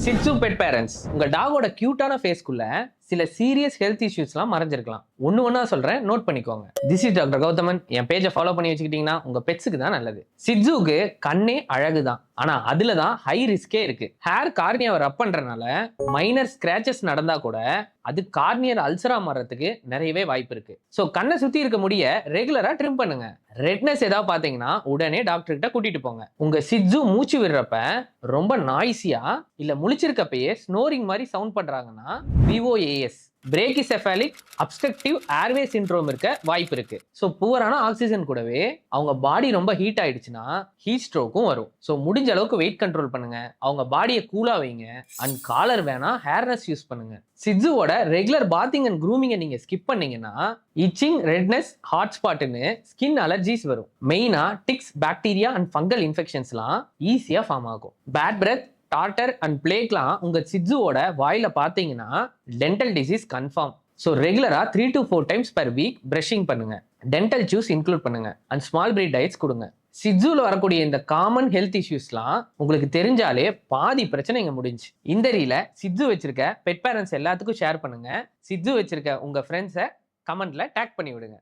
Shih Tzu bed parents, உங்க டாகோட கியூட்டான ஃபேஸ்க்குள்ள சில serious health இஷ்யூஸ்லாம் மறைஞ்சிருக்கலாம். ஒண்ணா சொல்றேன், நோட் பண்ணிக்கோங்க. This is doctor Gauthaman. என் பேஜை ஃபாலோ பண்ணி வச்சுக்கிட்டீங்கன்னா உங்க பெட்ஸுக்கு தான் நல்லது. சிட்சுக்கு கண்ணே அழகுதான், ஆனா அதுல தான் ஹை ரிஸ்கே இருக்கு. ஹேர் கார்னியாவை ரப் பண்றதுனால மைனர் ஸ்கிராச்சஸ் நடந்தா கூட அது கார்னியர் அல்சரா மாறதுக்கு நிறையவே வாய்ப்பு இருக்கு. ஸோ கண்ணை சுத்தி இருக்க முடிய ரெகுலரா ட்ரிம் பண்ணுங்க. ரெட்னஸ் ஏதாவது பாத்தீங்கன்னா உடனே டாக்டர் கிட்ட கூட்டிட்டு போங்க. உங்க சிட்சு மூச்சு விடுறப்ப ரொம்ப நாய்ஸியா இல்ல முழிச்சிருக்கப்பயே ஸ்னோரிங் மாதிரி சவுண்ட் பண்றாங்கன்னா VOAS பிரேக்கிசெஃபாலிக் அப்ஸ்ட்ரக்டிவ் ஏர்வே சிண்ட்ரோம் இருக்க வாய்ப்பு இருக்கு. ஸோ புவரான ஆக்சிஜன் கூடவே அவங்க பாடி ரொம்ப ஹீட் ஆயிடுச்சுன்னா ஹீட் ஸ்ட்ரோக்கும் வரும். ஸோ முடிஞ்ச அளவுக்கு வெயிட் கண்ட்ரோல் பண்ணுங்க, அவங்க பாடியை கூலா வைங்க, அண்ட் காலர் வேணா ஹேர்னஸ் யூஸ் பண்ணுங்க. சிட்சுவோட ரெகுலர் பாத்திங் அண்ட் க்ரூமிங்கை நீங்க ஸ்கிப் பண்ணீங்கன்னா இச்சிங், ரெட்னஸ், ஹாட் ஸ்பாட்னு ஸ்கின் அலர்ஜிஸ் வரும். மெயினா டிக்ஸ், பாக்டீரியா அண்ட் ஃபங்கல் இன்ஃபெக்ஷன்ஸ்லாம் ஈஸியா ஃபார்ம் ஆகும். பேட் பிரெத், டார்டர் அண்ட் பிளேக்லாம் உங்க சிட்சுவோட வாயில பாத்தீங்கன்னா டென்டல் டிசீஸ் கன்ஃபார்ம். ஸோ ரெகுலரா 3 to 4 times per week brushing பண்ணுங்க, டென்டல் ஜூஸ் இன்க்ளூட் பண்ணுங்க, அண்ட் ஸ்மால் பிரீட் டயட்ஸ் கொடுங்க. சிட்சுல வரக்கூடிய இந்த காமன் ஹெல்த் இஷ்யூஸ்லாம் உங்களுக்கு தெரிஞ்சாலே பாதி பிரச்சனை இங்க முடிஞ்சு. இந்த ரீல சிட்சு வச்சிருக்க பெட் பேரண்ட்ஸ் எல்லாத்துக்கும் ஷேர் பண்ணுங்க. சிட்சு வச்சிருக்க உங்க ஃப்ரெண்ட்ஸை கமெண்ட்ல டேக் பண்ணி விடுங்க.